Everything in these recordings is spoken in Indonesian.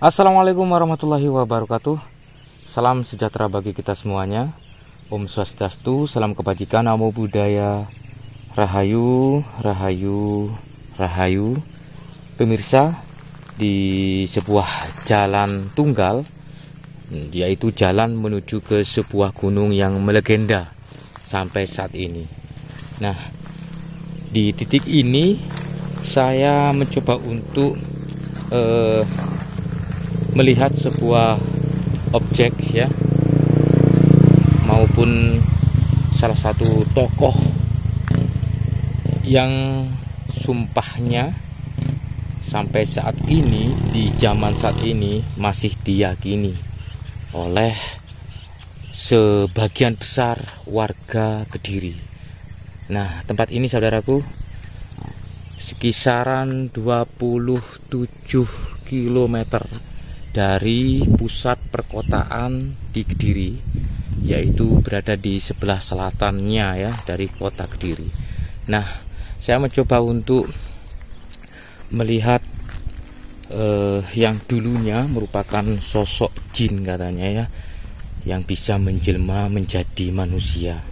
Assalamualaikum warahmatullahi wabarakatuh. Salam sejahtera bagi kita semuanya. Om Swastiastu, salam kebajikan, namo buddhaya, rahayu, rahayu, rahayu. Pemirsa, di sebuah jalan tunggal, yaitu jalan menuju ke sebuah gunung yang melegenda sampai saat ini. Nah, di titik ini saya mencoba untuk melihat sebuah objek ya, maupun salah satu tokoh yang sumpahnya sampai saat ini, di zaman saat ini, masih diyakini oleh sebagian besar warga Kediri. Nah, tempat ini saudaraku sekisaran 27 km dari pusat perkotaan di Kediri, yaitu berada di sebelah selatannya ya dari kota Kediri. Nah, saya mencoba untuk melihat yang dulunya merupakan sosok jin katanya ya, yang bisa menjelma menjadi manusia.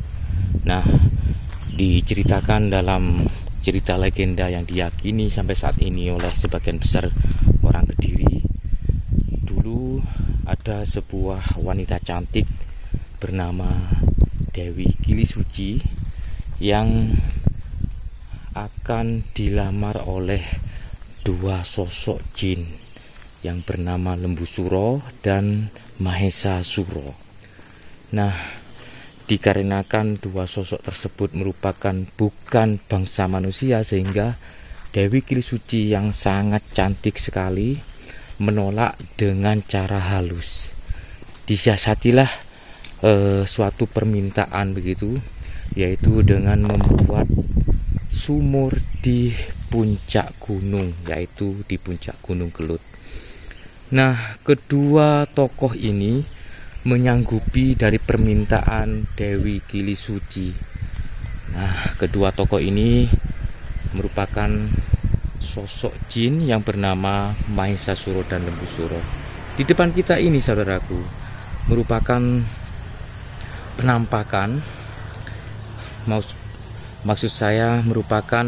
Nah, diceritakan dalam cerita legenda yang diyakini sampai saat ini oleh sebagian besar orang Kediri, dulu ada sebuah wanita cantik bernama Dewi Kilisuci yang akan dilamar oleh dua sosok jin yang bernama Lembu Suro dan Mahesa Suro. Nah, dikarenakan dua sosok tersebut merupakan bukan bangsa manusia, sehingga Dewi Kilisuci yang sangat cantik sekali menolak dengan cara halus. Disiasatilah suatu permintaan begitu, yaitu dengan membuat sumur di puncak gunung, yaitu di puncak Gunung Kelut. Nah, kedua tokoh ini menyanggupi dari permintaan Dewi Kilisuci. Nah, kedua tokoh ini merupakan sosok jin yang bernama Mahesa Suro dan Lembu Suro. Di depan kita ini saudaraku merupakan penampakan, maksud saya merupakan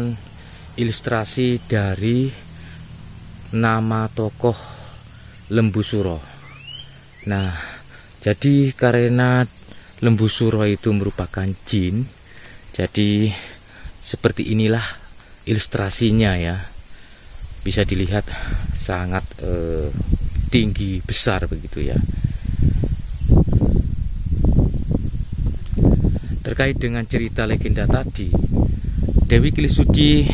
ilustrasi dari nama tokoh Lembu Suro. Nah, jadi karena Lembu Suro itu merupakan jin, jadi seperti inilah ilustrasinya ya. Bisa dilihat sangat tinggi besar begitu ya. Terkait dengan cerita legenda tadi, Dewi Kilisuci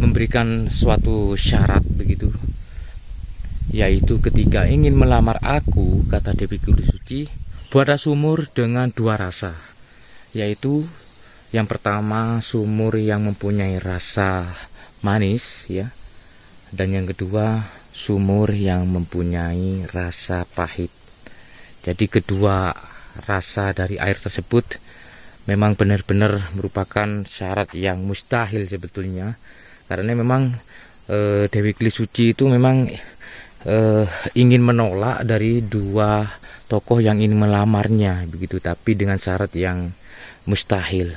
memberikan suatu syarat begitu, yaitu ketika ingin melamar aku, kata Dewi Kilisuci, buatlah sumur dengan dua rasa, yaitu yang pertama sumur yang mempunyai rasa manis ya, dan yang kedua sumur yang mempunyai rasa pahit. Jadi kedua rasa dari air tersebut memang benar-benar merupakan syarat yang mustahil sebetulnya, karena memang Dewi Kilisuci itu memang ingin menolak dari dua tokoh yang ingin melamarnya begitu, tapi dengan syarat yang mustahil.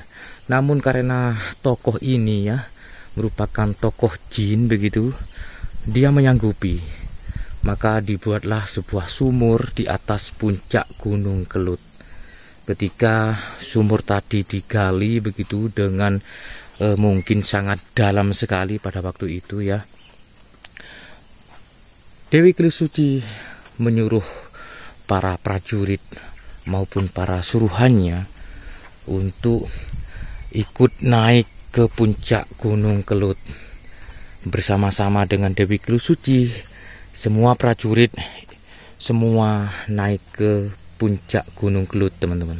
Namun karena tokoh ini ya merupakan tokoh jin begitu, dia menyanggupi. Maka dibuatlah sebuah sumur di atas puncak Gunung Kelut. Ketika sumur tadi digali begitu dengan mungkin sangat dalam sekali pada waktu itu ya, Dewi Kilisuci menyuruh para prajurit maupun para suruhannya untuk ikut naik ke puncak Gunung Kelut bersama-sama dengan Dewi Kilisuci. Semua prajurit semua naik ke puncak Gunung Kelut, teman-teman.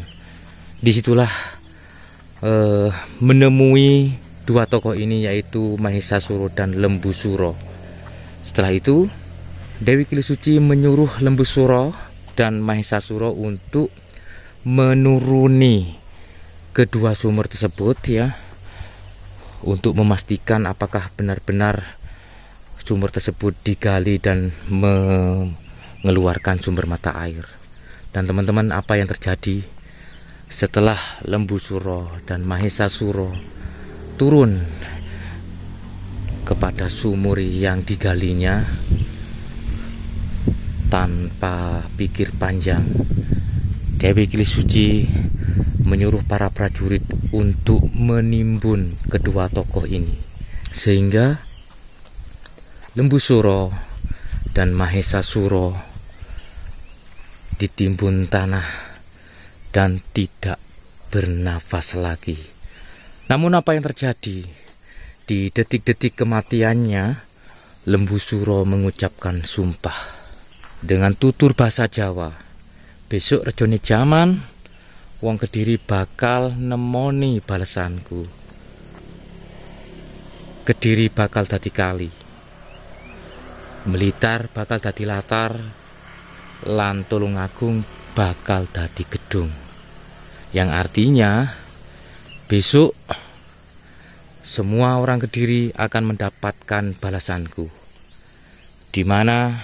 Disitulah menemui dua tokoh ini, yaitu Mahesa Suro dan Lembu Suro. Setelah itu Dewi Kilisuci menyuruh Lembu Suro dan Mahesa Suro untuk menuruni kedua sumur tersebut ya, untuk memastikan apakah benar-benar sumur tersebut digali dan mengeluarkan sumber mata air. Dan teman-teman, apa yang terjadi setelah Lembu Suro dan Mahesa Suro turun kepada sumur yang digalinya? Tanpa pikir panjang, Dewi Kilis Suci menyuruh para prajurit untuk menimbun kedua tokoh ini, sehingga Lembu Suro dan Mahesa Suro ditimbun tanah dan tidak bernafas lagi. Namun apa yang terjadi? Di detik-detik kematiannya, Lembu Suro mengucapkan sumpah dengan tutur bahasa Jawa. Besok rejone jaman, wong Kediri bakal nemoni balesanku. Kediri bakal dadi kali, Blitar bakal dadi latar, lan Tulungagung bakal dadi gedung. Yang artinya besok semua orang Kediri akan mendapatkan balasanku, di mana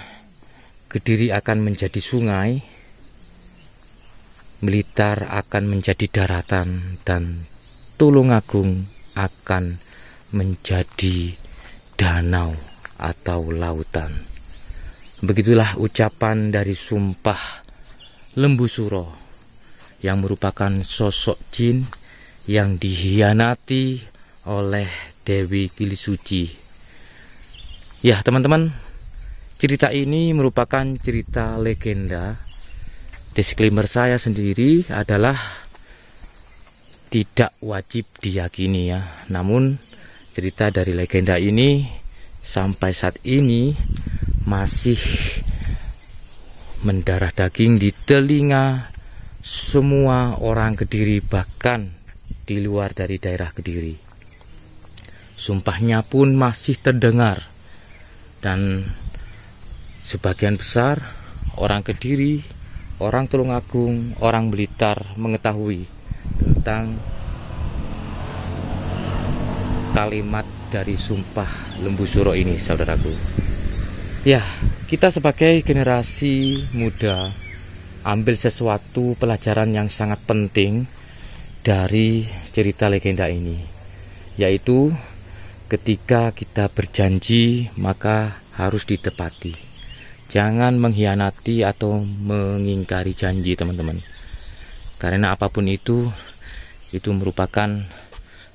Kediri akan menjadi sungai, Blitar akan menjadi daratan, dan Tulungagung akan menjadi danau atau lautan. Begitulah ucapan dari sumpah Lembu Suro, yang merupakan sosok jin yang dihianati oleh Dewi Kilis Suci. Ya teman-teman, cerita ini merupakan cerita legenda. Disclaimer saya sendiri adalah tidak wajib diyakini ya. Namun cerita dari legenda ini sampai saat ini masih mendarah daging di telinga semua orang Kediri, bahkan di luar dari daerah Kediri. Sumpahnya pun masih terdengar, dan sebagian besar orang Kediri, orang Tulungagung, orang Blitar mengetahui tentang kalimat dari sumpah Lembu Suro ini, saudaraku. Ya, kita sebagai generasi muda ambil sesuatu pelajaran yang sangat penting dari cerita legenda ini, yaitu ketika kita berjanji maka harus ditepati. Jangan mengkhianati atau mengingkari janji, teman-teman. Karena apapun itu merupakan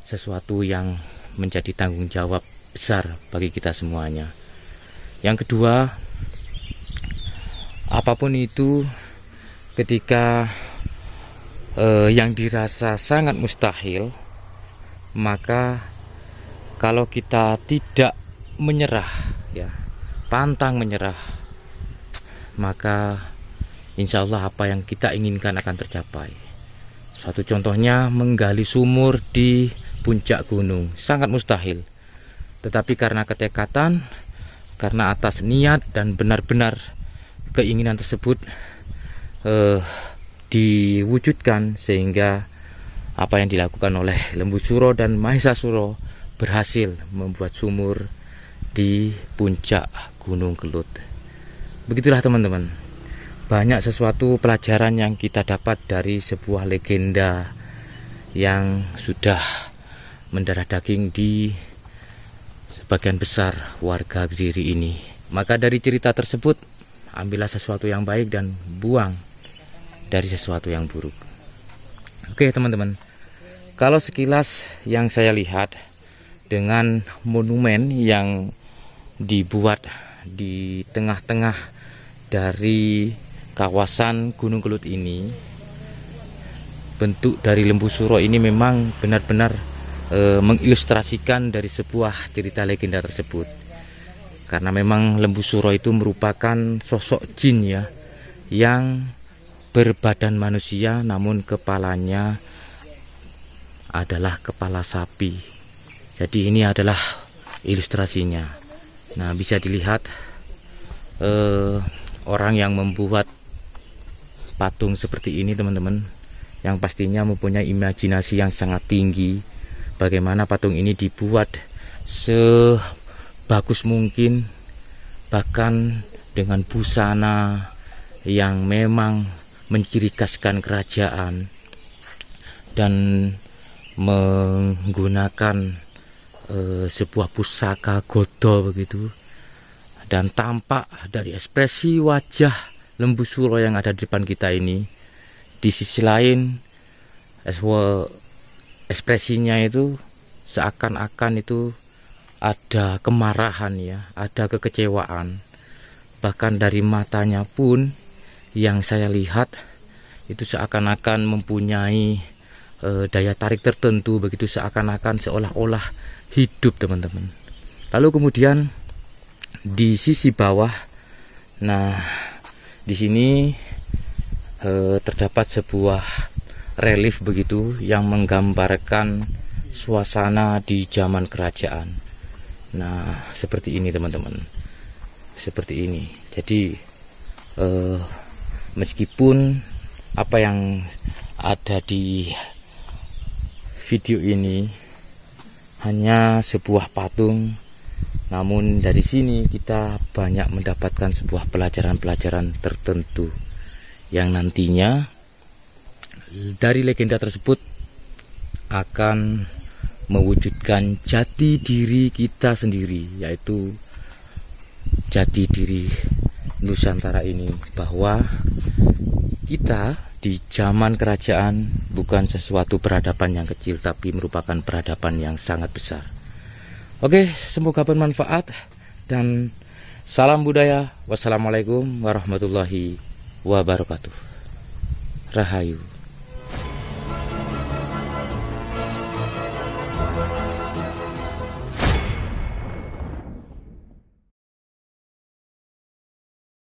sesuatu yang menjadi tanggung jawab besar bagi kita semuanya. Yang kedua, apapun itu ketika yang dirasa sangat mustahil, maka kalau kita tidak menyerah, ya, pantang menyerah, maka insya Allah apa yang kita inginkan akan tercapai. Suatu contohnya menggali sumur di puncak gunung, sangat mustahil. Tetapi karena ketekatan, karena atas niat dan benar-benar keinginan tersebut diwujudkan, sehingga apa yang dilakukan oleh Lembu Suro dan Mahesa Suro berhasil membuat sumur di puncak Gunung Kelut. Begitulah teman-teman, banyak sesuatu pelajaran yang kita dapat dari sebuah legenda yang sudah mendarah daging di sebagian besar warga Kediri ini. Maka dari cerita tersebut, ambillah sesuatu yang baik dan buang dari sesuatu yang buruk. Oke teman-teman, kalau sekilas yang saya lihat dengan monumen yang dibuat di tengah-tengah dari kawasan Gunung Kelut ini, bentuk dari Lembu Suro ini memang benar-benar mengilustrasikan dari sebuah cerita legenda tersebut. Karena memang Lembu Suro itu merupakan sosok jin ya, yang berbadan manusia namun kepalanya adalah kepala sapi. Jadi ini adalah ilustrasinya. Nah, bisa dilihat orang yang membuat patung seperti ini teman-teman, yang pastinya mempunyai imajinasi yang sangat tinggi. Bagaimana patung ini dibuat sebagus mungkin bahkan dengan busana yang memang menciri khaskan kerajaan dan menggunakan sebuah pusaka godol begitu, dan tampak dari ekspresi wajah Lembu Suro yang ada di depan kita ini, di sisi lain ekspresinya itu seakan-akan itu ada kemarahan ya, ada kekecewaan. Bahkan dari matanya pun yang saya lihat itu seakan-akan mempunyai daya tarik tertentu begitu, seakan-akan seolah-olah hidup teman-teman. Lalu kemudian di sisi bawah, nah di sini terdapat sebuah relief begitu yang menggambarkan suasana di zaman kerajaan. Nah seperti ini teman-teman, seperti ini. Jadi meskipun apa yang ada di video ini hanya sebuah patung, namun dari sini kita banyak mendapatkan sebuah pelajaran-pelajaran tertentu yang nantinya dari legenda tersebut akan mewujudkan jati diri kita sendiri, yaitu jati diri Nusantara ini, bahwa kita di zaman kerajaan bukan sesuatu peradaban yang kecil, tapi merupakan peradaban yang sangat besar. Oke, semoga bermanfaat dan salam budaya. Wassalamualaikum warahmatullahi wabarakatuh. Rahayu.